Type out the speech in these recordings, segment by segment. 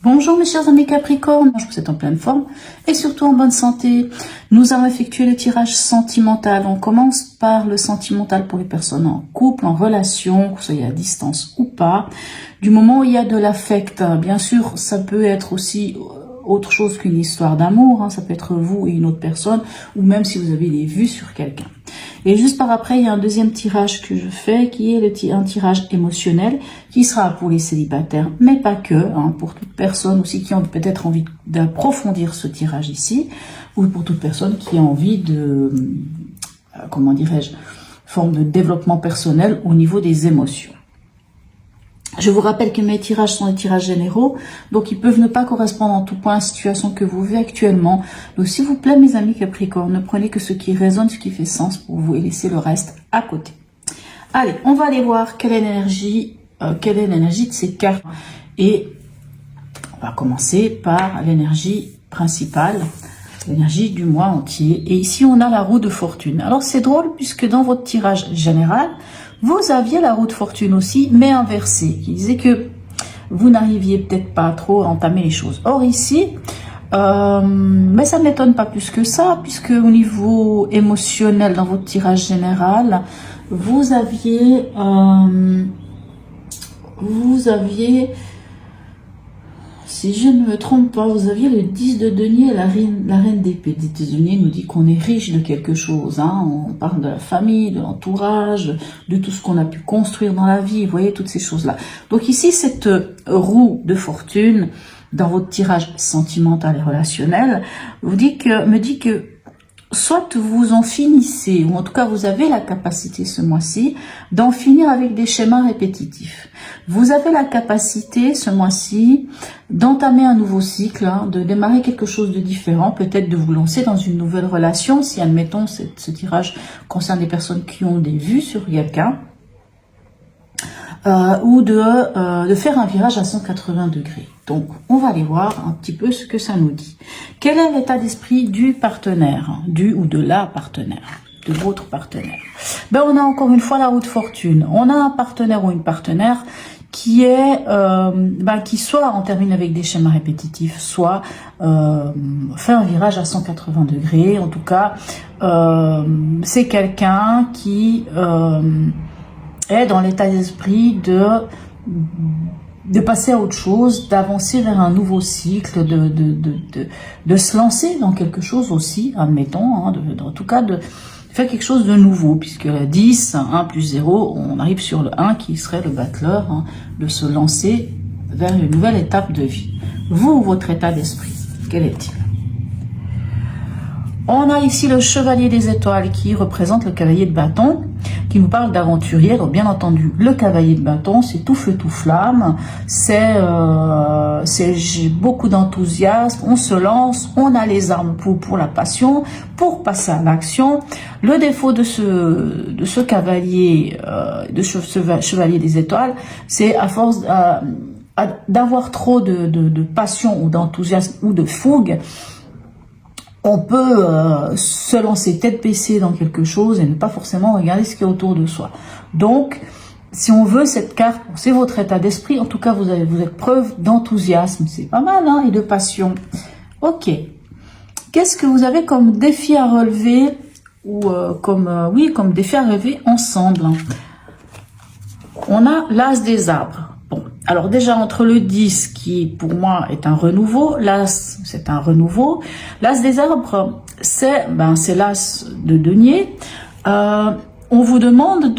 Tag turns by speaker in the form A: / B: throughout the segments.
A: Bonjour mes chers amis Capricorne, je vous êtes en pleine forme et surtout en bonne santé. Nous allons effectuer le tirage sentimental. On commence par le sentimental pour les personnes en couple, en relation, que vous soyez à distance ou pas. Du moment où il y a de l'affect, bien sûr, ça peut être aussi autre chose qu'une histoire d'amour, ça peut être vous et une autre personne, ou même si vous avez des vues sur quelqu'un. Et juste par après, il y a un deuxième tirage que je fais, qui est un tirage émotionnel, qui sera pour les célibataires, mais pas que, pour toute personne aussi qui ont peut-être envie d'approfondir ce tirage ici, ou pour toute personne qui a envie de, comment dirais-je, forme de développement personnel au niveau des émotions. Je vous rappelle que mes tirages sont des tirages généraux, donc ils peuvent ne pas correspondre en tout point à la situation que vous vivez actuellement. Donc s'il vous plaît, mes amis Capricorne, ne prenez que ce qui résonne, ce qui fait sens pour vous et laissez le reste à côté. Allez, on va aller voir quelle est l'énergie de ces cartes. Et on va commencer par l'énergie principale, l'énergie du mois entier. Et ici, on a la roue de fortune. Alors c'est drôle puisque dans votre tirage général, vous aviez la roue de fortune aussi, mais inversée, qui disait que vous n'arriviez peut-être pas trop à entamer les choses. Or ici, mais ça ne m'étonne pas plus que ça, puisque au niveau émotionnel, dans votre tirage général, vous aviez, si je ne me trompe pas, vous aviez le 10 de denier et la reine d'épée. Les États-Unis nous dit qu'on est riche de quelque chose. On parle de la famille, de l'entourage, de tout ce qu'on a pu construire dans la vie. Vous voyez, toutes ces choses-là. Donc ici, cette roue de fortune, dans votre tirage sentimental et relationnel, me dit que soit vous en finissez, ou en tout cas vous avez la capacité ce mois-ci d'en finir avec des schémas répétitifs. Vous avez la capacité ce mois-ci d'entamer un nouveau cycle, de démarrer quelque chose de différent, peut-être de vous lancer dans une nouvelle relation, si admettons ce tirage concerne des personnes qui ont des vues sur quelqu'un, ou de faire un virage à 180 degrés. Donc, on va aller voir un petit peu ce que ça nous dit. Quel est l'état d'esprit du partenaire, du ou de la partenaire, de votre partenaire? On a encore une fois la roue de fortune. On a un partenaire ou une partenaire qui est, qui soit en termine avec des schémas répétitifs, soit fait un virage à 180 degrés. En tout cas, c'est quelqu'un qui est dans l'état d'esprit de passer à autre chose, d'avancer vers un nouveau cycle, de se lancer dans quelque chose aussi, admettons, en tout cas de faire quelque chose de nouveau, puisque 10, 1 plus 0, on arrive sur le 1 qui serait le battleur, de se lancer vers une nouvelle étape de vie. Vous, votre état d'esprit, quel est-il? On a ici le chevalier des étoiles qui représente le cavalier de bâton, qui nous parle d'aventurier. Donc bien entendu, le cavalier de bâton, c'est tout feu, tout flamme, c'est beaucoup d'enthousiasme, on se lance, on a les armes pour la passion, pour passer à l'action. Le défaut de ce cavalier, ce chevalier des étoiles, c'est à force d'avoir trop de passion ou d'enthousiasme ou de fougue, on peut se lancer tête baissée dans quelque chose et ne pas forcément regarder ce qui est autour de soi. Donc, si on veut cette carte, c'est votre état d'esprit. En tout cas, vous êtes preuve d'enthousiasme. C'est pas mal, et de passion. Ok. Qu'est-ce que vous avez comme défi à relever ou comme défi à relever ensemble? On a l'as des arbres. Bon, alors déjà entre le 10 qui pour moi est un renouveau, l'as c'est un renouveau, l'as des arbres c'est l'as de denier. On vous demande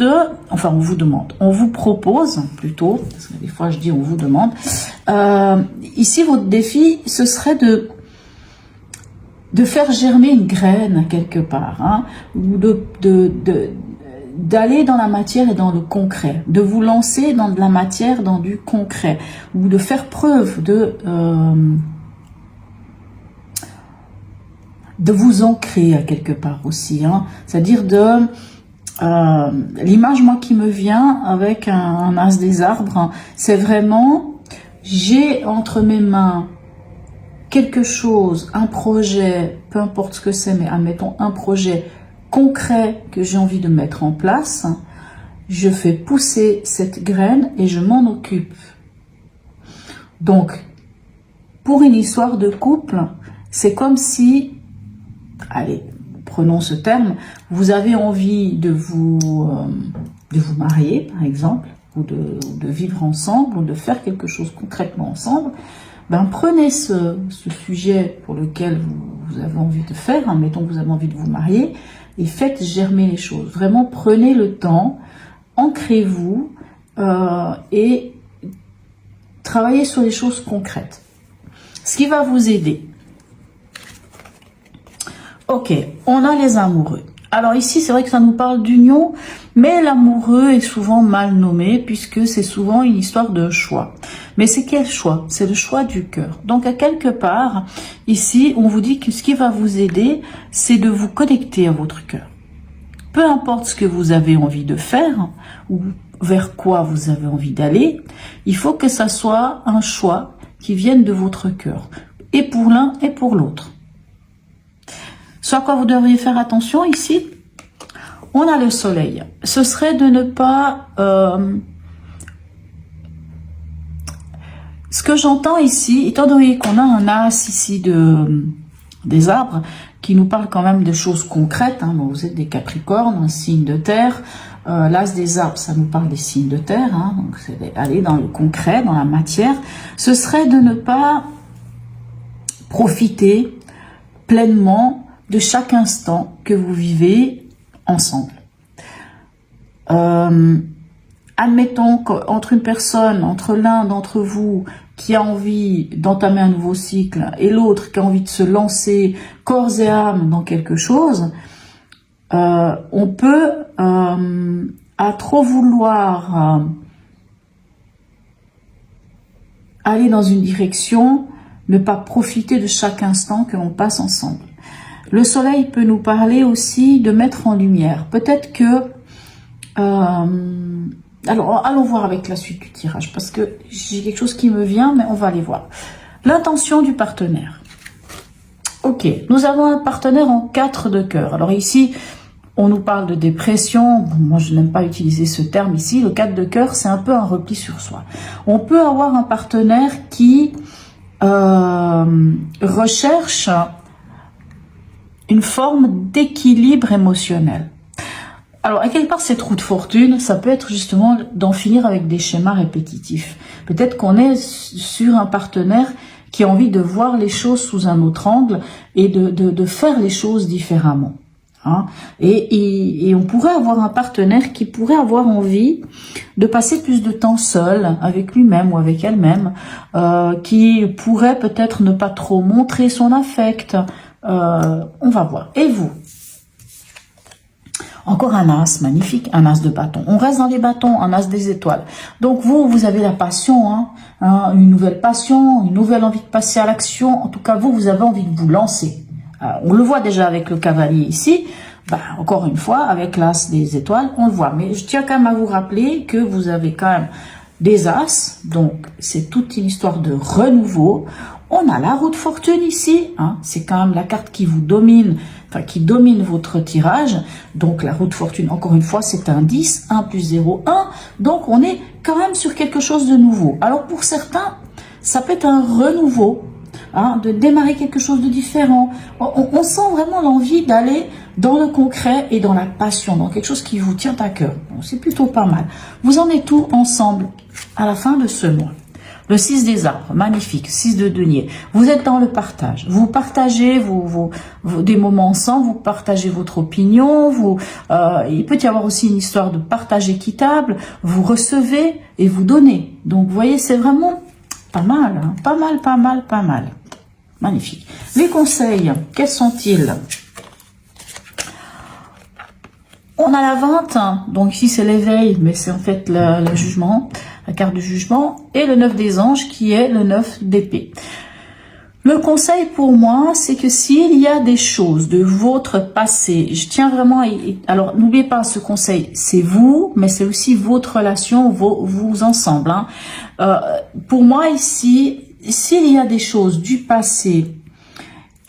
A: on vous propose plutôt, parce que des fois je dis on vous demande, ici votre défi ce serait de faire germer une graine quelque part, ou d'aller dans la matière et dans le concret, de vous lancer dans de la matière, dans du concret, ou de faire preuve de vous ancrer quelque part aussi, c'est-à-dire l'image moi qui me vient avec un as des arbres, c'est vraiment j'ai entre mes mains quelque chose, un projet, peu importe ce que c'est, mais admettons un projet concret que j'ai envie de mettre en place, je fais pousser cette graine et je m'en occupe. Donc, pour une histoire de couple, c'est comme si, allez, prenons ce terme, vous avez envie de vous marier, par exemple, ou de vivre ensemble, ou de faire quelque chose concrètement ensemble. Ben, prenez ce sujet pour lequel vous avez envie de faire, mettons que vous avez envie de vous marier, et faites germer les choses. Vraiment, prenez le temps, ancrez-vous et travaillez sur les choses concrètes. Ce qui va vous aider. Ok, on a les amoureux. Alors ici, c'est vrai que ça nous parle d'union, mais l'amoureux est souvent mal nommé puisque c'est souvent une histoire de choix. Mais c'est quel choix? C'est le choix du cœur. Donc à quelque part, ici, on vous dit que ce qui va vous aider, c'est de vous connecter à votre cœur. Peu importe ce que vous avez envie de faire ou vers quoi vous avez envie d'aller, il faut que ça soit un choix qui vienne de votre cœur, et pour l'un et pour l'autre. Ce à quoi vous devriez faire attention ici, on a le soleil. Ce serait de ne pas... ce que j'entends ici, étant donné qu'on a un as ici des arbres, qui nous parle quand même de choses concrètes, hein. Bon, vous êtes des Capricornes, un signe de terre, l'as des arbres, ça nous parle des signes de terre, hein. Donc c'est aller dans le concret, dans la matière. Ce serait de ne pas profiter pleinement de chaque instant que vous vivez ensemble. Admettons qu'entre une personne, entre l'un d'entre vous qui a envie d'entamer un nouveau cycle et l'autre qui a envie de se lancer corps et âme dans quelque chose, on peut, à trop vouloir aller dans une direction, ne pas profiter de chaque instant que l'on passe ensemble. Le soleil peut nous parler aussi de mettre en lumière. Peut-être que... alors, allons voir avec la suite du tirage, parce que j'ai quelque chose qui me vient, mais on va aller voir. L'intention du partenaire. Ok, nous avons un partenaire en 4 de cœur. Alors ici, on nous parle de dépression. Bon, moi, je n'aime pas utiliser ce terme ici. Le 4 de cœur, c'est un peu un repli sur soi. On peut avoir un partenaire qui recherche une forme d'équilibre émotionnel. Alors, à quelque part, cette roue de fortune, ça peut être justement d'en finir avec des schémas répétitifs. Peut-être qu'on est sur un partenaire qui a envie de voir les choses sous un autre angle et de faire les choses différemment. Hein. Et on pourrait avoir un partenaire qui pourrait avoir envie de passer plus de temps seul avec lui-même ou avec elle-même, qui pourrait peut-être ne pas trop montrer son affect. On va voir. Et vous? Encore un as, magnifique, un as de bâton. On reste dans les bâtons, un as des étoiles. Donc vous avez la passion, une nouvelle passion, une nouvelle envie de passer à l'action. En tout cas, vous avez envie de vous lancer. On le voit déjà avec le cavalier ici. Encore une fois, avec l'as des étoiles, on le voit. Mais je tiens quand même à vous rappeler que vous avez quand même des as. Donc, c'est toute une histoire de renouveau. On a la roue de fortune ici. C'est quand même la carte qui vous domine, enfin qui domine votre tirage. Donc, la roue de fortune, encore une fois, c'est un 10. 1 plus 0, 1. Donc, on est quand même sur quelque chose de nouveau. Alors, pour certains, ça peut être un renouveau. De démarrer quelque chose de différent. On sent vraiment l'envie d'aller dans le concret et dans la passion, dans quelque chose qui vous tient à cœur. Bon, c'est plutôt pas mal. Vous en êtes tous ensemble à la fin de ce mois. Le 6 des arbres, magnifique, 6 de denier. Vous êtes dans le partage. Vous partagez des moments ensemble, vous partagez votre opinion. Il peut y avoir aussi une histoire de partage équitable. Vous recevez et vous donnez. Donc, vous voyez, c'est vraiment pas mal, pas mal, pas mal, pas mal. Magnifique. Les conseils, quels sont-ils? On a la 20, donc ici c'est l'éveil, mais c'est en fait le jugement, la carte du jugement, et le 9 des anges qui est le 9 d'épée. Le conseil pour moi, c'est que s'il y a des choses de votre passé, je tiens vraiment, alors n'oubliez pas ce conseil, c'est vous, mais c'est aussi votre relation, vous ensemble. Pour moi ici, s'il y a des choses du passé,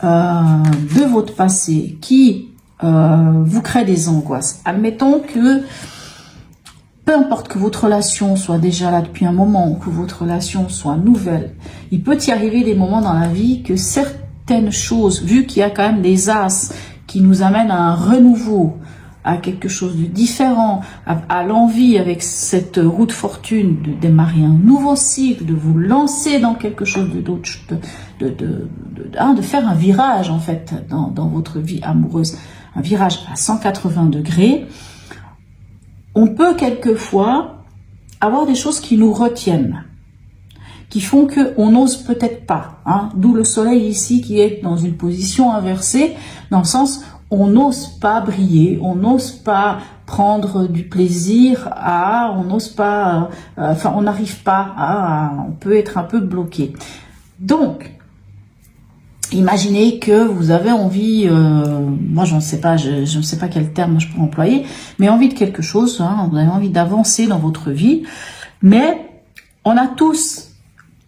A: de votre passé, qui vous créent des angoisses, admettons que peu importe que votre relation soit déjà là depuis un moment ou que votre relation soit nouvelle, il peut y arriver des moments dans la vie que certaines choses, vu qu'il y a quand même des as qui nous amènent à un renouveau, à quelque chose de différent, à l'envie avec cette route fortune de démarrer un nouveau cycle, de vous lancer dans quelque chose d'autre, de faire un virage en fait dans votre vie amoureuse, un virage à 180 degrés. On peut quelquefois avoir des choses qui nous retiennent, qui font qu'on n'ose peut-être pas, hein, d'où le soleil ici qui est dans une position inversée, dans le sens on n'ose pas briller, on n'ose pas prendre du plaisir on n'ose pas, enfin on n'arrive pas on peut être un peu bloqué. Donc, imaginez que vous avez envie, moi je ne sais pas quel terme je peux employer, mais envie de quelque chose, hein, vous avez envie d'avancer dans votre vie, mais on a tous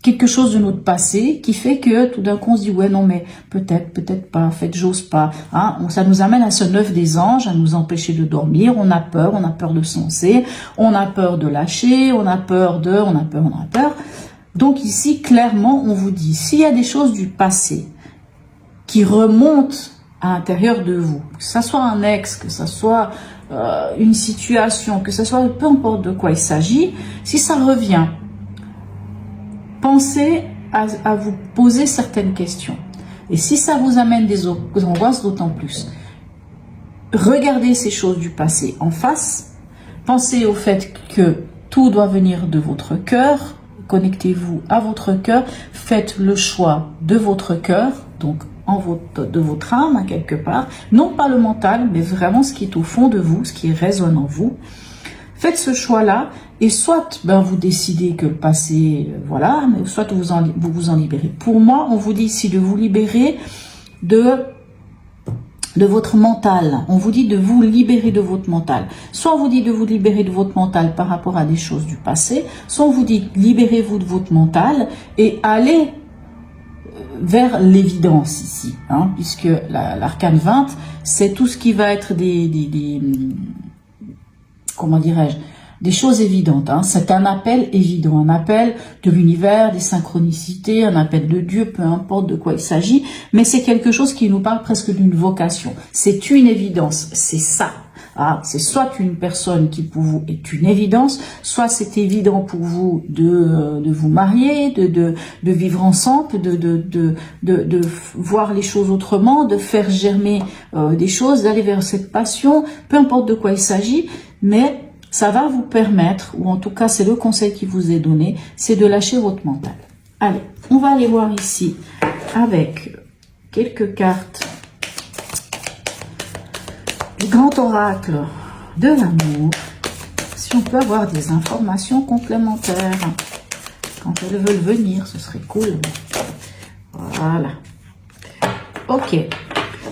A: quelque chose de notre passé qui fait que tout d'un coup on se dit ouais non mais peut-être pas, en fait j'ose pas, hein. Ça nous amène à ce 9 des anges, à nous empêcher de dormir, on a peur de se lancer, on a peur de lâcher, on a peur. Donc ici clairement on vous dit, s'il y a des choses du passé qui remontent à l'intérieur de vous, que ça soit un ex, que ça soit une situation, que ça soit peu importe de quoi il s'agit, si ça revient, pensez à vous poser certaines questions. Et si ça vous amène des angoisses, d'autant plus. Regardez ces choses du passé en face. Pensez au fait que tout doit venir de votre cœur. Connectez-vous à votre cœur. Faites le choix de votre cœur, donc de votre âme, hein, quelque part. Non pas le mental, mais vraiment ce qui est au fond de vous, ce qui résonne en vous. Faites ce choix-là, et soit vous décidez que le passé, voilà, mais soit vous vous en libérez. Pour moi, on vous dit ici de vous libérer de votre mental. On vous dit de vous libérer de votre mental. Soit on vous dit de vous libérer de votre mental par rapport à des choses du passé, soit on vous dit libérez-vous de votre mental et allez vers l'évidence ici, hein, puisque l'arcane 20, c'est tout ce qui va être comment dirais-je, des choses évidentes, hein. C'est un appel évident, un appel de l'univers, des synchronicités, un appel de Dieu, peu importe de quoi il s'agit, mais c'est quelque chose qui nous parle presque d'une vocation. C'est une évidence, c'est ça. Ah, c'est soit une personne qui pour vous est une évidence, soit c'est évident pour vous de vous marier, de vivre ensemble, de voir les choses autrement, de faire germer des choses, d'aller vers cette passion, peu importe de quoi il s'agit, mais ça va vous permettre, ou en tout cas c'est le conseil qui vous est donné, c'est de lâcher votre mental. Allez, on va aller voir ici avec quelques cartes du grand oracle de l'amour, si on peut avoir des informations complémentaires. Quand elles veulent venir, ce serait cool. Voilà. Ok.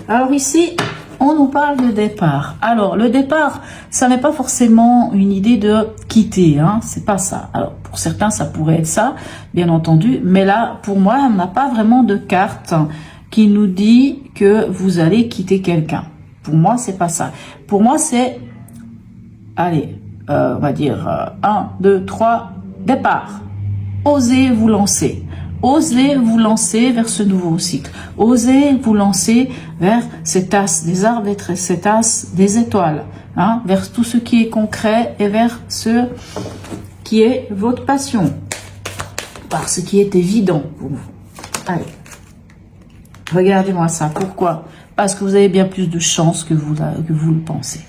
A: Alors ici, on nous parle de départ. Alors, le départ, ça n'est pas forcément une idée de quitter, hein, c'est pas ça. Alors, pour certains, ça pourrait être ça, bien entendu, mais là, pour moi, on n'a pas vraiment de carte qui nous dit que vous allez quitter quelqu'un. Pour moi, c'est pas ça. Pour moi, c'est, allez, on va dire 1, 2, 3, départ. Osez vous lancer. Osez vous lancer vers ce nouveau cycle. Osez vous lancer vers cet as des arbres, cet as des étoiles, hein, vers tout ce qui est concret et vers ce qui est votre passion, par ce qui est évident pour vous. Allez, regardez-moi ça. Pourquoi? Parce que vous avez bien plus de chance que vous le pensez.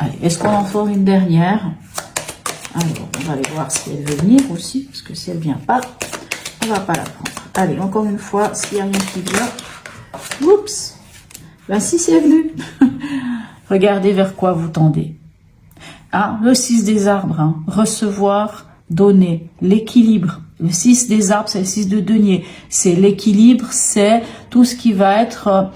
A: Allez, est-ce qu'on en fera une dernière? Alors, on va aller voir si elle veut venir aussi, parce que si elle vient pas, on va pas la prendre. Allez, encore une fois, s'il n'y a rien qui vient. Oups. Ben si, c'est venu. Regardez vers quoi vous tendez. Ah, le 6 des arbres. Hein. Recevoir, donner, l'équilibre. Le 6 des arbres, c'est le 6 de denier. C'est l'équilibre, c'est tout ce qui va être...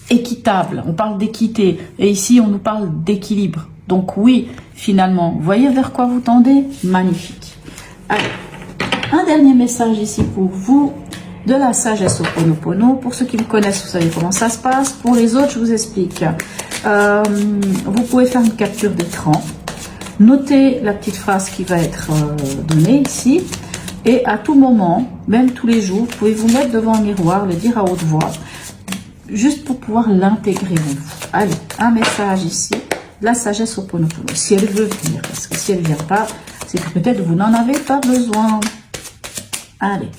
A: équitable. On parle d'équité. Et ici, on nous parle d'équilibre. Donc oui, finalement, vous voyez vers quoi vous tendez? Magnifique. Allez, un dernier message ici pour vous, de la sagesse Ho'oponopono. Pour ceux qui me connaissent, vous savez comment ça se passe. Pour les autres, je vous explique. vous pouvez faire une capture d'écran. Notez la petite phrase qui va être donnée ici. Et à tout moment, même tous les jours, vous pouvez vous mettre devant un miroir, le dire à haute voix, juste pour pouvoir l'intégrer en vous. Allez, un message ici, la sagesse Ho'oponopono, si elle veut venir. Parce que si elle ne vient pas, c'est que peut-être vous n'en avez pas besoin. Allez.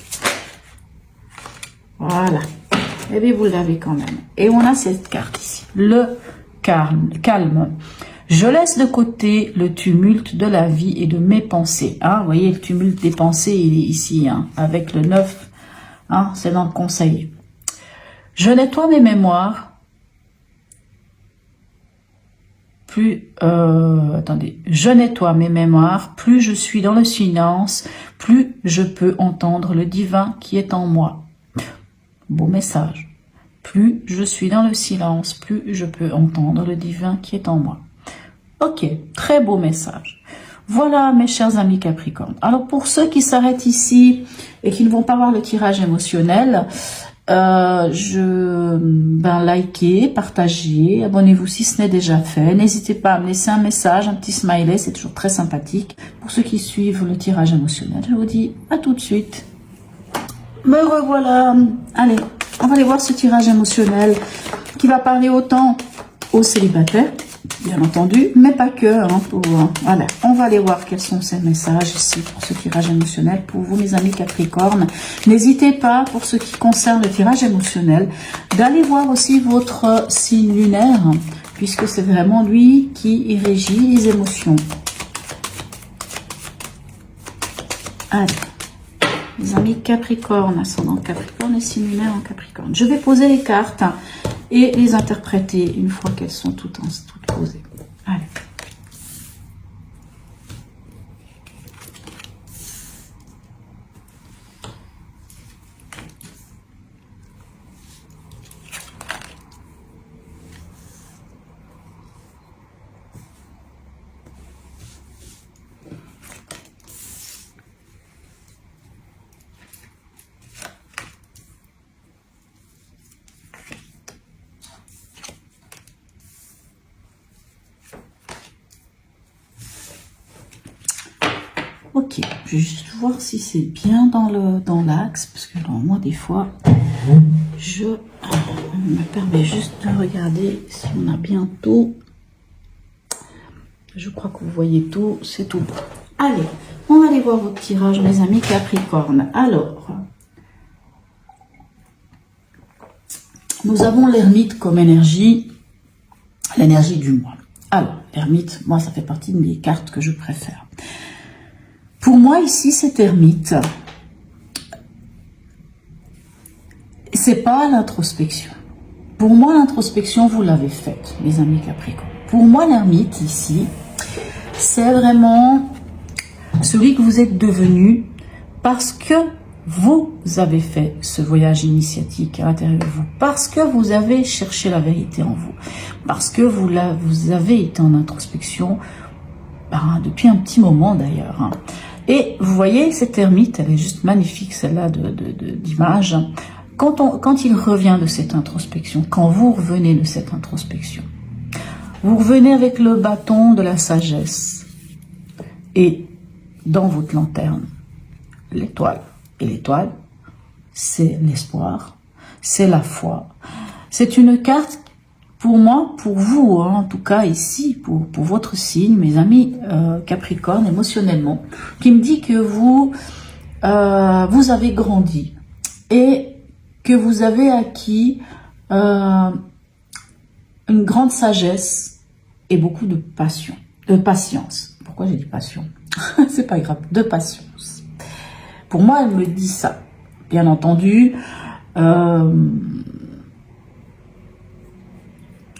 A: Voilà. Et bien, vous l'avez quand même. Et on a cette carte ici. Le calme. Je laisse de côté le tumulte de la vie et de mes pensées. Hein, vous voyez, le tumulte des pensées, il est ici, hein, avec le 9. Hein, c'est dans le conseil. Je nettoie mes mémoires. Attendez. Je nettoie mes mémoires. Plus je suis dans le silence, plus je peux entendre le divin qui est en moi. Beau message. Plus je suis dans le silence, plus je peux entendre le divin qui est en moi. Ok, très beau message. Voilà, mes chers amis Capricorne. Alors, pour ceux qui s'arrêtent ici et qui ne vont pas voir le tirage émotionnel, likez, partagez, abonnez-vous si ce n'est déjà fait. N'hésitez pas à me laisser un message, un petit smiley, c'est toujours très sympathique. Pour ceux qui suivent le tirage émotionnel, je vous dis à tout de suite. Me revoilà. Allez, on va aller voir ce tirage émotionnel qui va parler autant aux célibataires, bien entendu, mais pas que. Hein, voilà, on va aller voir quels sont ces messages ici pour ce tirage émotionnel pour vous, mes amis Capricorne. N'hésitez pas, pour ce qui concerne le tirage émotionnel, d'aller voir aussi votre signe lunaire, puisque c'est vraiment lui qui régit les émotions. Allez. Les amis Capricorne, ascendant Capricorne et signe lunaire en Capricorne. Je vais poser les cartes et les interpréter une fois qu'elles sont toutes posées. Allez. Ok, je vais juste voir si c'est bien dans l'axe, parce que moi des fois, je me permets juste de regarder si on a bien tout. Je crois que vous voyez tout, c'est tout bon. Allez, on va aller voir votre tirage, mes amis Capricorne. Alors, nous avons l'ermite comme énergie, l'énergie du mois. Alors, l'ermite, moi, ça fait partie des cartes que je préfère. Pour moi, ici, cet ermite, c'est pas l'introspection. Pour moi, l'introspection, vous l'avez faite, mes amis Capricorne. Pour moi, l'ermite, ici, c'est vraiment celui que vous êtes devenu parce que vous avez fait ce voyage initiatique à l'intérieur de vous, parce que vous avez cherché la vérité en vous, parce que vous avez été en introspection depuis un petit moment d'ailleurs. Hein. Et vous voyez, cette ermite, elle est juste magnifique, celle-là d'image. Quand il revient de cette introspection, quand vous revenez de cette introspection, vous revenez avec le bâton de la sagesse et dans votre lanterne, l'étoile. Et l'étoile, c'est l'espoir, c'est la foi. C'est une carte pour moi, pour vous, hein, en tout cas ici, pour votre signe, mes amis Capricorne, émotionnellement, qui me dit que vous avez grandi et que vous avez acquis une grande sagesse et beaucoup de passion, de patience. Pourquoi j'ai dit passion? C'est pas grave, de patience. Pour moi, elle me dit ça. Bien entendu, quand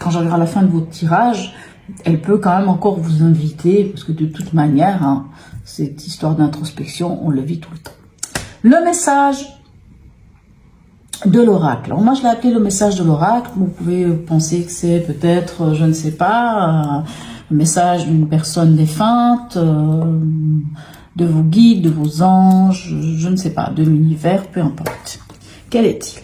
A: j'arriverai à la fin de votre tirage, elle peut quand même encore vous inviter, parce que de toute manière, hein, cette histoire d'introspection, on le vit tout le temps. Le message de l'oracle. Alors moi, je l'ai appelé le message de l'oracle. Vous pouvez penser que c'est peut-être, je ne sais pas, le message d'une personne défunte, de vos guides, de vos anges, je ne sais pas, de l'univers, peu importe. Quel est-il?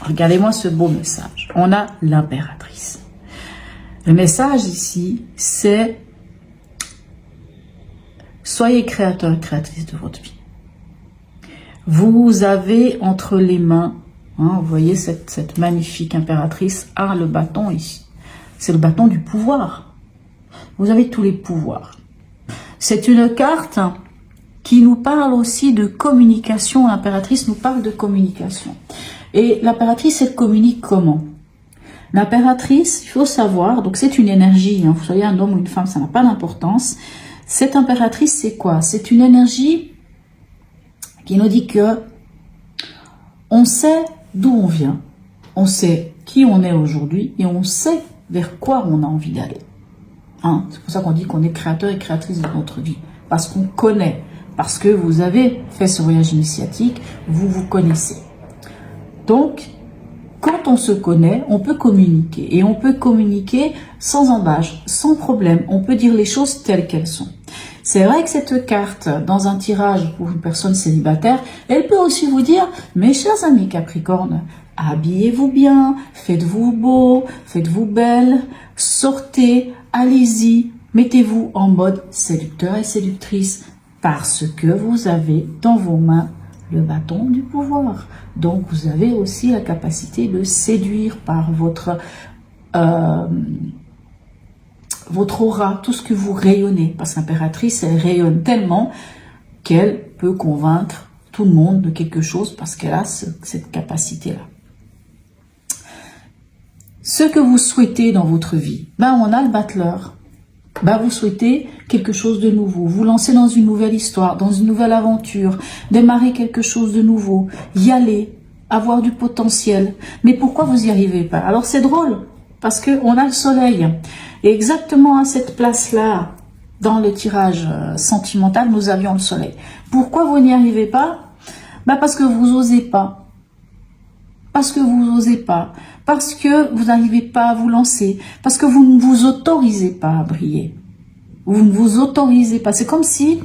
A: Regardez-moi ce beau message. On a l'impératrice. Le message ici, c'est soyez créateur et créatrice de votre vie. Vous avez entre les mains, vous voyez cette magnifique impératrice a le bâton ici. C'est le bâton du pouvoir. Vous avez tous les pouvoirs. C'est une carte qui nous parle aussi de communication. L'impératrice nous parle de communication. Et l'impératrice, elle communique comment? L'impératrice, il faut savoir, donc c'est une énergie, vous soyez un homme ou une femme, ça n'a pas d'importance. Cette impératrice, c'est quoi? C'est une énergie qui nous dit que on sait d'où on vient, on sait qui on est aujourd'hui et on sait vers quoi on a envie d'aller. C'est pour ça qu'on dit qu'on est créateur et créatrice de notre vie, parce qu'on connaît, parce que vous avez fait ce voyage initiatique, vous vous connaissez. Donc, quand on se connaît, on peut communiquer. Et on peut communiquer sans embâche, sans problème. On peut dire les choses telles qu'elles sont. C'est vrai que cette carte, dans un tirage pour une personne célibataire, elle peut aussi vous dire, mes chers amis Capricorne, habillez-vous bien, faites-vous beau, faites-vous belle, sortez, allez-y, mettez-vous en mode séducteur et séductrice, parce que vous avez dans vos mains le bâton du pouvoir. Donc, vous avez aussi la capacité de séduire par votre aura, tout ce que vous rayonnez. Parce qu'impératrice, elle rayonne tellement qu'elle peut convaincre tout le monde de quelque chose parce qu'elle a cette capacité-là. Ce que vous souhaitez dans votre vie, on a le battleur. Vous souhaitez quelque chose de nouveau, vous lancez dans une nouvelle histoire, dans une nouvelle aventure, démarrer quelque chose de nouveau, y aller, avoir du potentiel. Mais pourquoi vous n'y arrivez pas? Alors c'est drôle, parce qu'on a le soleil. Et exactement à cette place-là, dans le tirage sentimental, nous avions le soleil. Pourquoi vous n'y arrivez pas? Parce que vous n'osez pas. Parce que vous n'osez pas. Parce que vous n'arrivez pas à vous lancer. Parce que vous ne vous autorisez pas à briller. Vous ne vous autorisez pas. C'est comme si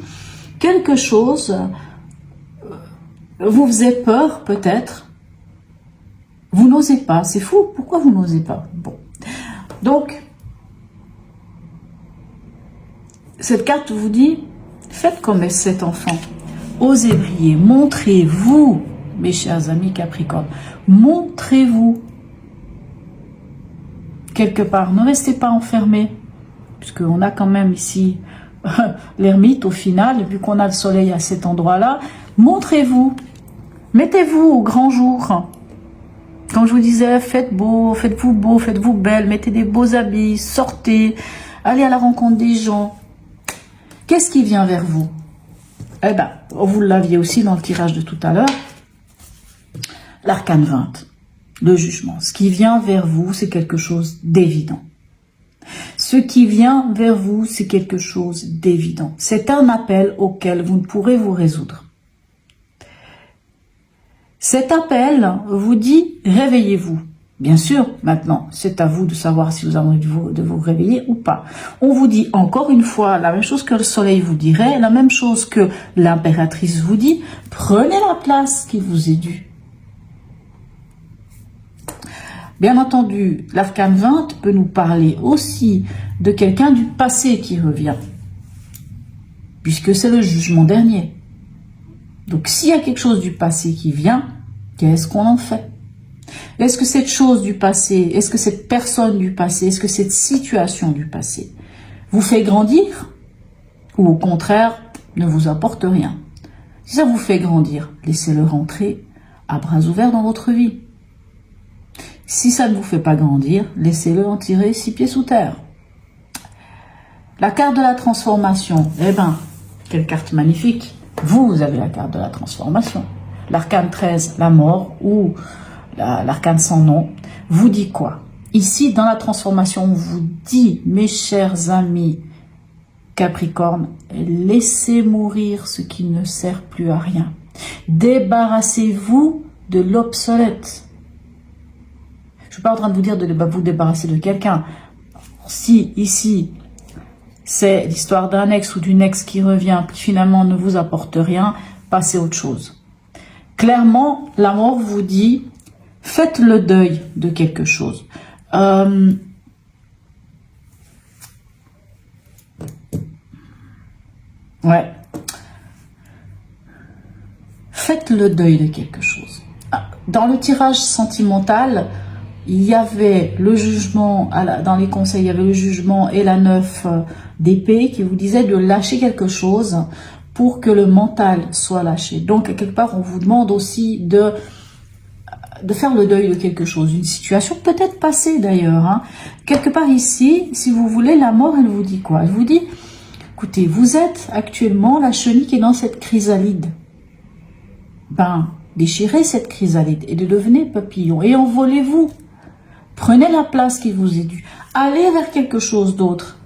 A: quelque chose vous faisait peur, peut-être. Vous n'osez pas. C'est fou. Pourquoi vous n'osez pas? Bon. Donc, cette carte vous dit, faites comme cet enfant. Osez briller. Montrez-vous, mes chers amis Capricorne. Montrez-vous. Quelque part, ne restez pas enfermés, puisqu'on a quand même ici l'ermite au final, vu qu'on a le soleil à cet endroit-là. Montrez-vous, mettez-vous au grand jour. Quand je vous disais, faites beau, faites-vous beau, faites-vous belle, mettez des beaux habits, sortez, allez à la rencontre des gens. Qu'est-ce qui vient vers vous? Vous l'aviez aussi dans le tirage de tout à l'heure, l'arcane 20. Le jugement. Ce qui vient vers vous, c'est quelque chose d'évident. Ce qui vient vers vous, c'est quelque chose d'évident. C'est un appel auquel vous ne pourrez vous résoudre. Cet appel vous dit « réveillez-vous ». Bien sûr, maintenant, c'est à vous de savoir si vous avez envie de vous réveiller ou pas. On vous dit encore une fois la même chose que le soleil vous dirait, la même chose que l'impératrice vous dit, prenez la place qui vous est due. Bien entendu, l'arcane 20 peut nous parler aussi de quelqu'un du passé qui revient, puisque c'est le jugement dernier. Donc, s'il y a quelque chose du passé qui vient, qu'est-ce qu'on en fait? Est-ce que cette chose du passé, est-ce que cette personne du passé, est-ce que cette situation du passé vous fait grandir ou au contraire ne vous apporte rien? Si ça vous fait grandir, laissez-le rentrer à bras ouverts dans votre vie. Si ça ne vous fait pas grandir, laissez-le en tirer 6 pieds sous terre. La carte de la transformation, quelle carte magnifique. Vous avez la carte de la transformation. L'arcane 13, la mort, ou l'arcane sans nom, vous dit quoi? Ici, dans la transformation, on vous dit, mes chers amis Capricorne, laissez mourir ce qui ne sert plus à rien. Débarrassez-vous de l'obsolète. Je ne suis pas en train de vous dire de vous débarrasser de quelqu'un. Si, ici, c'est l'histoire d'un ex ou d'une ex qui revient, qui finalement ne vous apporte rien, passez à autre chose. Clairement, la mort vous dit, faites le deuil de quelque chose. Ouais. Faites le deuil de quelque chose. Dans le tirage sentimental, il y avait le jugement, dans les conseils, il y avait le jugement et la 9 d'épée qui vous disait de lâcher quelque chose pour que le mental soit lâché. Donc, quelque part, on vous demande aussi de faire le deuil de quelque chose, une situation peut-être passée d'ailleurs. Hein. Quelque part ici, si vous voulez, la mort, elle vous dit quoi? Elle vous dit, écoutez, vous êtes actuellement la chenille qui est dans cette chrysalide. Ben, déchirez cette chrysalide et devenez papillon et envolez-vous. Prenez la place qui vous est due. Allez vers quelque chose d'autre.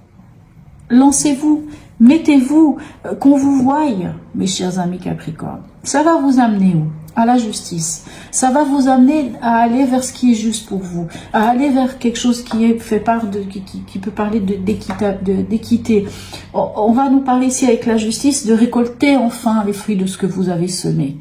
A: Lancez-vous. Mettez-vous, qu'on vous voie, mes chers amis Capricorne. Ça va vous amener où? À la justice. Ça va vous amener à aller vers ce qui est juste pour vous. À aller vers quelque chose qui est fait part de, qui peut parler d'équité. On va nous parler ici avec la justice de récolter enfin les fruits de ce que vous avez semé.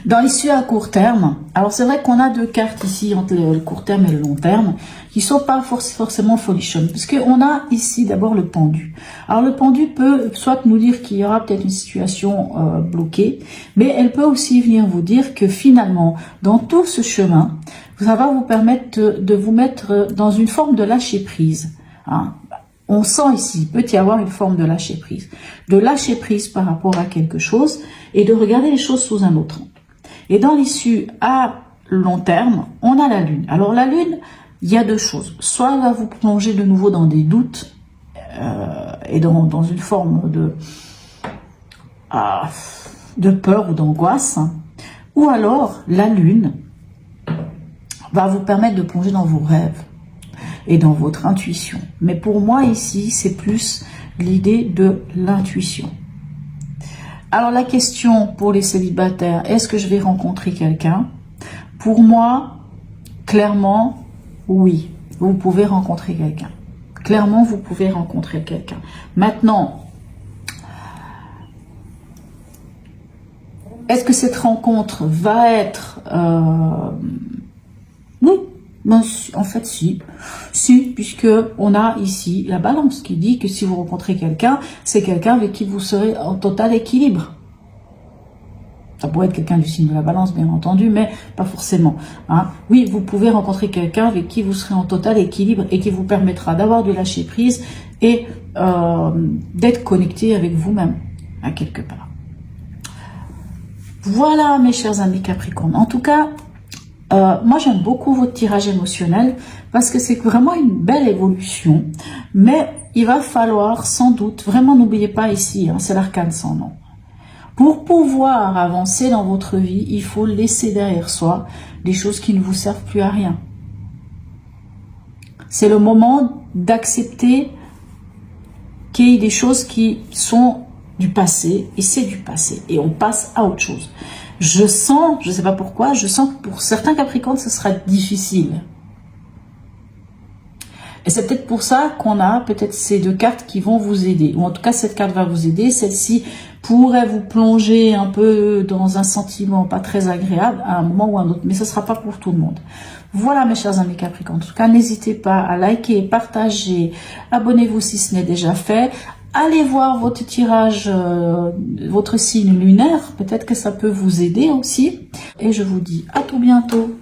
A: Dans l'issue à court terme, alors c'est vrai qu'on a deux cartes ici entre le court terme et le long terme qui sont pas forcément folichonnes, parce qu'on a ici d'abord le pendu. Alors le pendu peut soit nous dire qu'il y aura peut-être une situation bloquée, mais elle peut aussi venir vous dire que finalement, dans tout ce chemin, ça va vous permettre de vous mettre dans une forme de lâcher prise. Hein. On sent ici, peut y avoir une forme de lâcher prise par rapport à quelque chose et de regarder les choses sous un autre angle. Et dans l'issue à long terme, on a la Lune. Alors la Lune, il y a deux choses. Soit elle va vous plonger de nouveau dans des doutes et dans une forme de peur ou d'angoisse. Ou alors la Lune va vous permettre de plonger dans vos rêves et dans votre intuition. Mais pour moi ici, c'est plus l'idée de l'intuition. Alors la question pour les célibataires, est-ce que je vais rencontrer quelqu'un? Pour moi, clairement, oui, vous pouvez rencontrer quelqu'un. Clairement, vous pouvez rencontrer quelqu'un. Maintenant, est-ce que cette rencontre va être... Oui, ben, en fait, si, puisque on a ici la balance qui dit que si vous rencontrez quelqu'un, c'est quelqu'un avec qui vous serez en total équilibre. Ça pourrait être quelqu'un du signe de la balance, bien entendu, mais pas forcément. Hein. Oui, vous pouvez rencontrer quelqu'un avec qui vous serez en total équilibre et qui vous permettra d'avoir du lâcher prise et d'être connecté avec vous-même, à quelque part. Voilà, mes chers amis Capricorne. En tout cas, moi, j'aime beaucoup votre tirage émotionnel parce que c'est vraiment une belle évolution. Mais il va falloir sans doute, vraiment n'oubliez pas ici, hein, c'est l'arcane sans nom. Pour pouvoir avancer dans votre vie, il faut laisser derrière soi des choses qui ne vous servent plus à rien. C'est le moment d'accepter qu'il y ait des choses qui sont du passé et c'est du passé et on passe à autre chose. Je sens, je ne sais pas pourquoi, je sens que pour certains Capricornes, ce sera difficile. Et c'est peut-être pour ça qu'on a peut-être ces deux cartes qui vont vous aider. Ou en tout cas, cette carte va vous aider. Celle-ci pourrait vous plonger un peu dans un sentiment pas très agréable à un moment ou à un autre. Mais ce ne sera pas pour tout le monde. Voilà mes chers amis Capricorne. En tout cas, n'hésitez pas à liker, partager, abonnez-vous si ce n'est déjà fait. Allez voir votre tirage, votre signe lunaire. Peut-être que ça peut vous aider aussi. Et je vous dis à tout bientôt.